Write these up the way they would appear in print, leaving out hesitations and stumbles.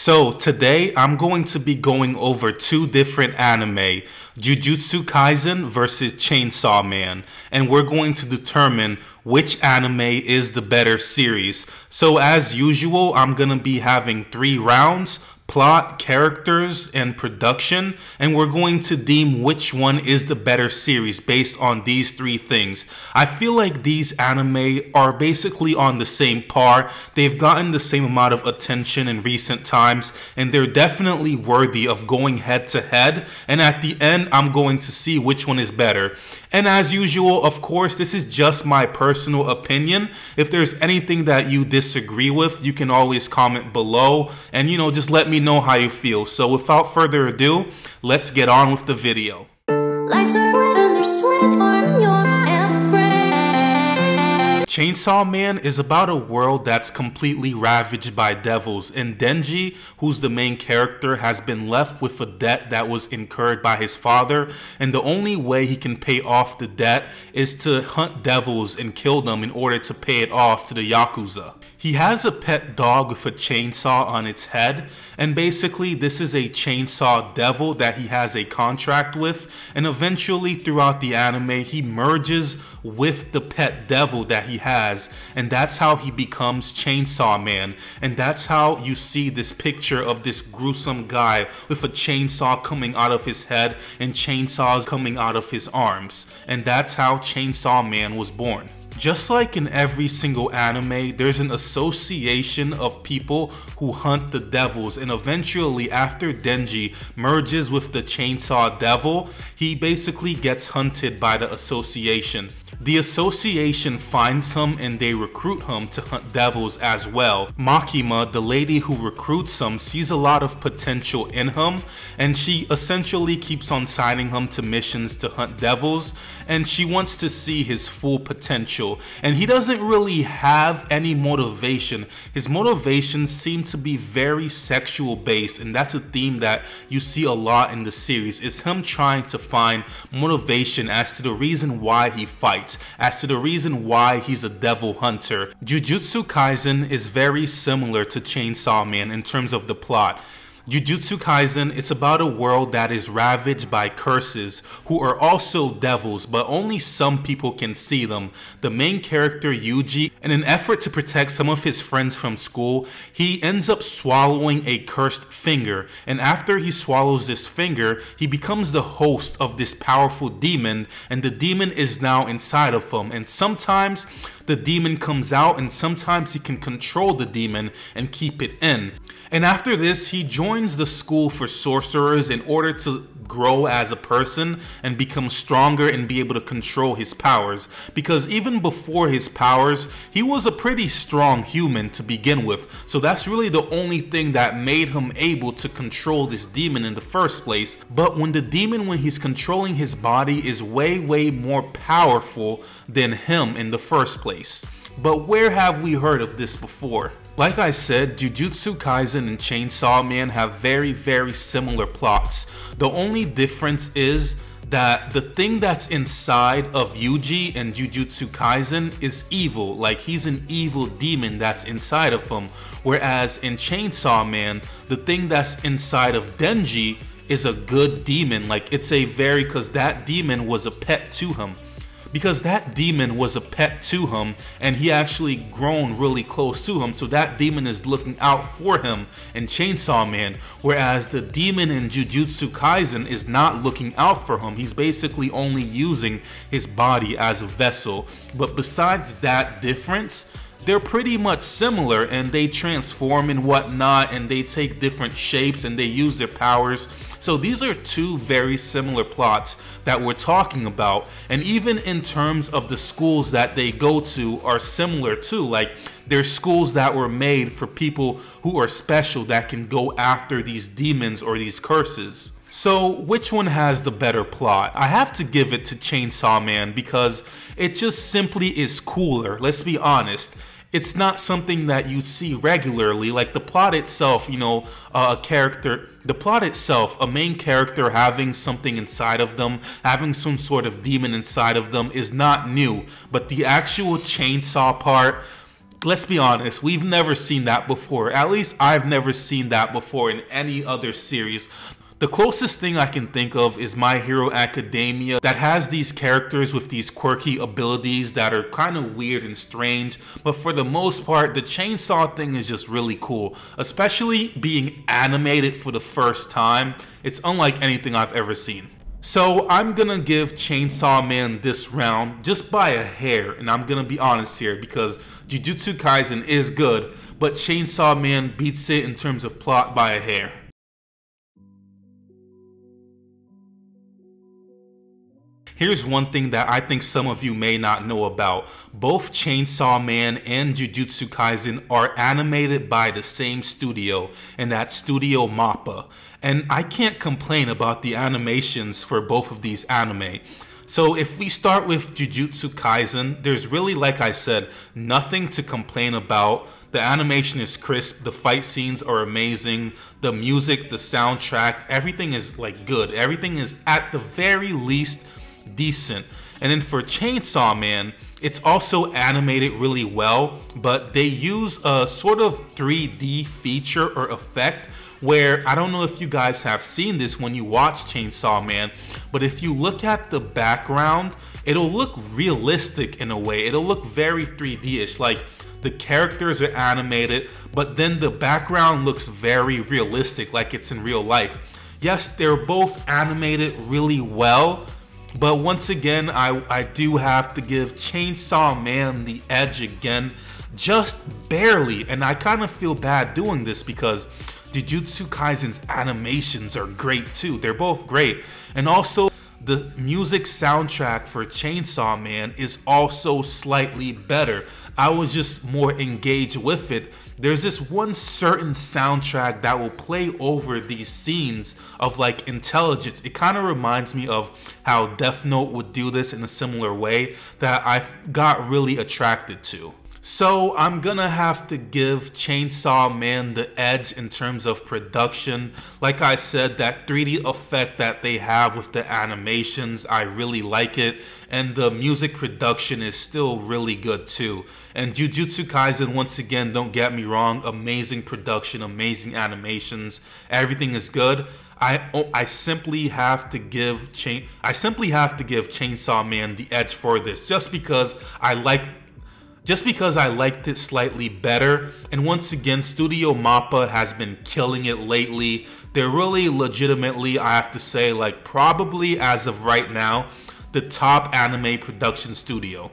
So today I'm going to be going over two different anime, Jujutsu Kaisen versus Chainsaw Man, and we're going to determine which anime is the better series. So as usual, I'm going to be having 3 rounds: plot, characters, and production, and we're going to deem which one is the better series based on these 3 things. I feel like these anime are basically on the same par. They've gotten the same amount of attention in recent times, and they're definitely worthy of going head to head, and at the end I'm going to see which one is better. And as usual, of course, this is just my personal opinion. If there's anything that you disagree with, you can always comment below and, just let me know how you feel. So without further ado, let's get on with the video. Chainsaw Man is about a world that's completely ravaged by devils, and Denji, who's the main character, has been left with a debt that was incurred by his father, and the only way he can pay off the debt is to hunt devils and kill them in order to pay it off to the Yakuza. He has a pet dog with a chainsaw on its head, and basically this is a chainsaw devil that he has a contract with, and eventually throughout the anime he merges with the pet devil that he has, and that's how he becomes Chainsaw Man. And that's how you see this picture of this gruesome guy with a chainsaw coming out of his head and chainsaws coming out of his arms, and that's how Chainsaw Man was born. Just like in every single anime, there's an association of people who hunt the devils, and eventually after Denji merges with the chainsaw devil, he basically gets hunted by the association. The association finds him and they recruit him to hunt devils as well. Makima, the lady who recruits him, sees a lot of potential in him, and she essentially keeps on signing him to missions to hunt devils, and she wants to see his full potential. And he doesn't really have any motivation. His motivations seem to be very sexual based, and that's a theme that you see a lot in the series, is him trying to find motivation as to the reason why he fights, as to the reason why he's a devil hunter. Jujutsu Kaisen is very similar to Chainsaw Man in terms of the plot. Jujutsu Kaisen, it's about a world that is ravaged by curses, who are also devils, but only some people can see them. The main character, Yuji, in an effort to protect some of his friends from school, he ends up swallowing a cursed finger, and after he swallows this finger, he becomes the host of this powerful demon, and the demon is now inside of him, and sometimes the demon comes out, and sometimes he can control the demon and keep it in. And after this, he joins the school for sorcerers in order to grow as a person and become stronger and be able to control his powers, because even before his powers he was a pretty strong human to begin with. So that's really the only thing that made him able to control this demon in the first place. But when the demon, when he's controlling his body, is way more powerful than him in the first place. But where have we heard of this before? Like I said, Jujutsu Kaisen and Chainsaw Man have very similar plots. The only difference is that the thing that's inside of Yuji and Jujutsu Kaisen is evil. Like, he's an evil demon that's inside of him. Whereas in Chainsaw Man, the thing that's inside of Denji is a good demon. Like, it's a very, because that demon was a pet to him. Because that demon was a pet to him, and he actually grown really close to him, so that demon is looking out for him in Chainsaw Man, whereas the demon in Jujutsu Kaisen is not looking out for him. He's basically only using his body as a vessel. But besides that difference, they're pretty much similar, and they transform and whatnot, and they take different shapes and they use their powers. So these are 2 very similar plots that we're talking about, and even in terms of the schools that they go to are similar too. Like, there's schools that were made for people who are special that can go after these demons or these curses. So which one has the better plot? I have to give it to Chainsaw Man because it just simply is cooler. Let's be honest. It's not something that you see regularly. Like, the plot itself, a main character having something inside of them, having some sort of demon inside of them, is not new. But the actual chainsaw part, let's be honest, we've never seen that before. At least I've never seen that before in any other series. The closest thing I can think of is My Hero Academia, that has these characters with these quirky abilities that are kind of weird and strange, but for the most part, the chainsaw thing is just really cool, especially being animated for the first time. It's unlike anything I've ever seen. So I'm gonna give Chainsaw Man this round just by a hair, and I'm gonna be honest here because Jujutsu Kaisen is good, but Chainsaw Man beats it in terms of plot by a hair. Here's one thing that I think some of you may not know about. Both Chainsaw Man and Jujutsu Kaisen are animated by the same studio, and that's Studio Mappa. And I can't complain about the animations for both of these anime. So if we start with Jujutsu Kaisen, there's really, like I said, nothing to complain about. The animation is crisp, the fight scenes are amazing, the music, the soundtrack, everything is like good. Everything is at the very least decent. And then for Chainsaw Man, it's also animated really well, but they use a sort of 3D feature or effect where, I don't know if you guys have seen this when you watch Chainsaw Man, but if you look at the background, it'll look realistic in a way. It'll look very 3D-ish, like the characters are animated, but then the background looks very realistic, like it's in real life. Yes, they're both animated really well, but once again, I do have to give Chainsaw Man the edge again, just barely. And I kind of feel bad doing this because Jujutsu Kaisen's animations are great too. They're both great. And also, the music soundtrack for Chainsaw Man is also slightly better. I was just more engaged with it. There's this one certain soundtrack that will play over these scenes of like intelligence. It kind of reminds me of how Death Note would do this in a similar way that I got really attracted to. So I'm gonna have to give Chainsaw Man the edge in terms of production. Like I said, that 3D effect that they have with the animations, I really like it. And the music production is still really good too. And Jujutsu Kaisen, once again, don't get me wrong, amazing production, amazing animations, everything is good. I simply have to give Chainsaw Man the edge for this, just because I liked it slightly better. And once again, Studio Mappa has been killing it lately. They're really legitimately, I have to say, like probably as of right now, the top anime production studio.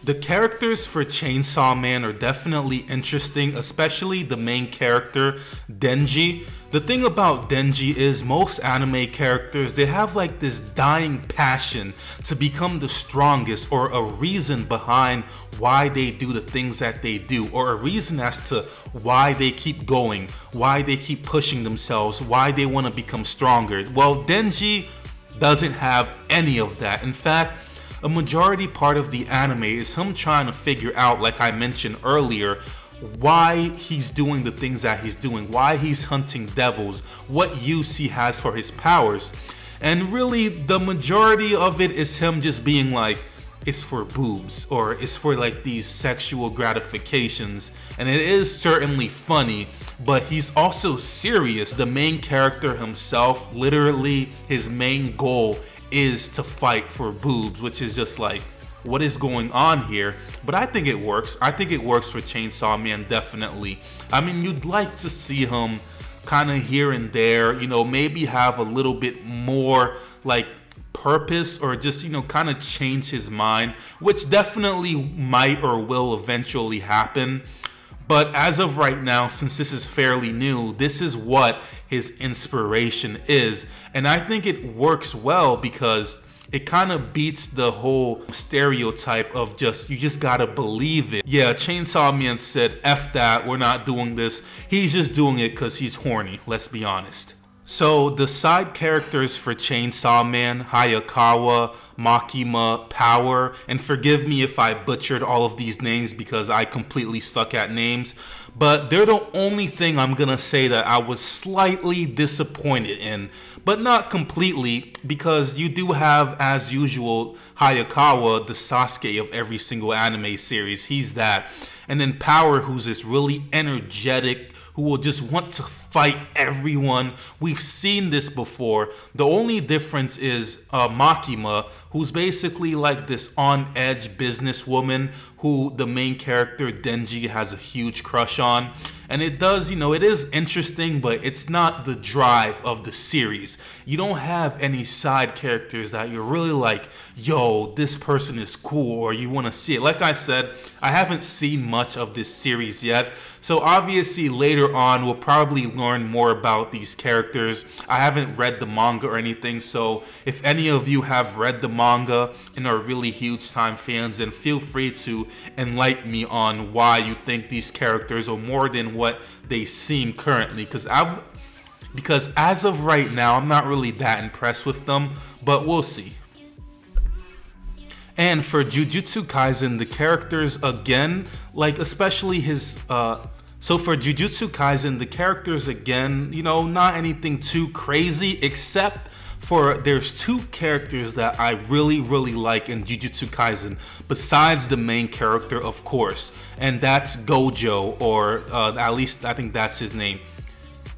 The characters for Chainsaw Man are definitely interesting, especially the main character, Denji. The thing about Denji is most anime characters, they have like this dying passion to become the strongest, or a reason behind why they do the things that they do, or a reason as to why they keep going, why they keep pushing themselves, why they want to become stronger. Well, Denji doesn't have any of that. In fact, a majority part of the anime is him trying to figure out, like I mentioned earlier, why he's doing the things that he's doing, why he's hunting devils, what use he has for his powers. And really, the majority of it is him just being like, it's for boobs, or it's for like these sexual gratifications. And it is certainly funny, but he's also serious. The main character himself, literally his main goal is to fight for boobs, which is just like, what is going on here? But I think it works. I think it works for Chainsaw Man, definitely. I mean, you'd like to see him kind of here and there, you know, maybe have a little bit more like purpose, or just, you know, kind of change his mind, which definitely might or will eventually happen. But as of right now, since this is fairly new, this is what his inspiration is. And I think it works well because it kind of beats the whole stereotype of just, you just gotta believe it. Yeah, Chainsaw Man said, F that, we're not doing this. He's just doing it because he's horny, let's be honest. So the side characters for Chainsaw Man, Hayakawa, Makima, Power, and forgive me if I butchered all of these names because I completely suck at names, but they're the only thing I'm gonna say that I was slightly disappointed in, but not completely, because you do have, as usual, Hayakawa, the Sasuke of every single anime series. He's that. And then Power, who's this really energetic, who will just want to fight everyone. We've seen this before. The only difference is Makima, who's basically like this on-edge businesswoman who the main character Denji has a huge crush on. And it does, it is interesting, but it's not the drive of the series. You don't have any side characters that you're really like, yo, this person is cool, or you want to see it. Like I said, I haven't seen much of this series yet. So obviously later on, we'll probably learn more about these characters. I haven't read the manga or anything, so if any of you have read the manga and are really huge time fans, then feel free to enlighten me on why you think these characters are more than what they seem currently, because as of right now, I'm not really that impressed with them, but we'll see. And for Jujutsu Kaisen, the characters again, like especially his, so for Jujutsu Kaisen, the characters again, not anything too crazy, except for there's two characters that I really like in Jujutsu Kaisen, besides the main character, of course, and that's Gojo, or at least I think that's his name.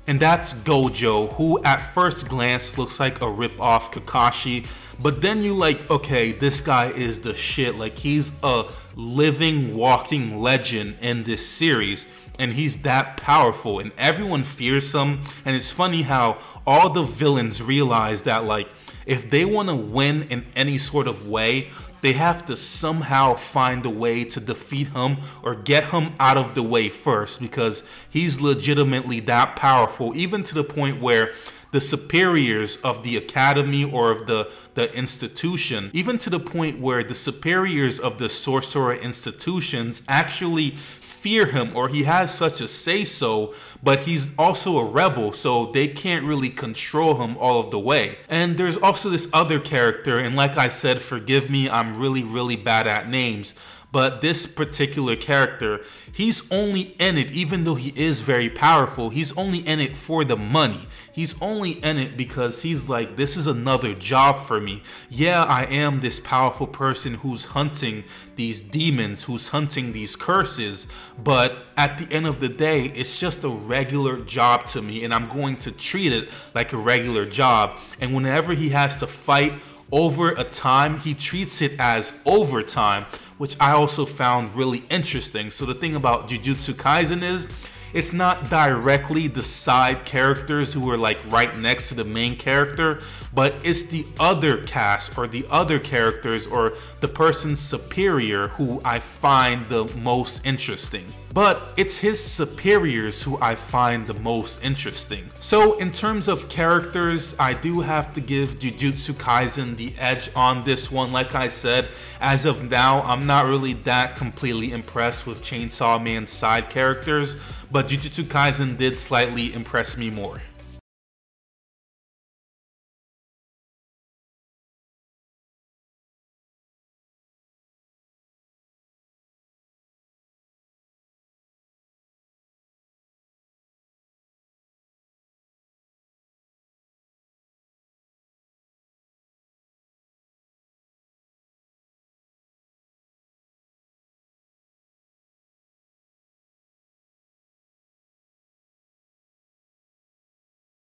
And that's Gojo, who at first glance looks like a rip-off Kakashi, but then you like, okay, this guy is the shit. Like, he's a living, walking legend in this series, and he's that powerful, and everyone fears him. And it's funny how all the villains realize that, like, if they want to win in any sort of way, they have to somehow find a way to defeat him or get him out of the way first, because he's legitimately that powerful, even to the point where the superiors of the academy or of the institution, even to the point where the superiors of the sorcerer institutions actually fear him, or he has such a say-so, but he's also a rebel, so they can't really control him all of the way. And there's also this other character, and like I said, forgive me, I'm really bad at names, but this particular character, he's only in it, even though he is very powerful, he's only in it for the money. He's only in it because he's like, this is another job for me. Yeah, I am this powerful person who's hunting these demons, who's hunting these curses, but at the end of the day, it's just a regular job to me, and I'm going to treat it like a regular job. And whenever he has to fight over a time, he treats it as overtime, which I also found really interesting. So the thing about Jujutsu Kaisen is, it's not directly the side characters who are like right next to the main character, but it's the other cast or the other characters or the person superior who I find the most interesting. But it's his superiors who I find the most interesting. So in terms of characters, I do have to give Jujutsu Kaisen the edge on this one. Like I said, as of now, I'm not really that completely impressed with Chainsaw Man's side characters, but Jujutsu Kaisen did slightly impress me more.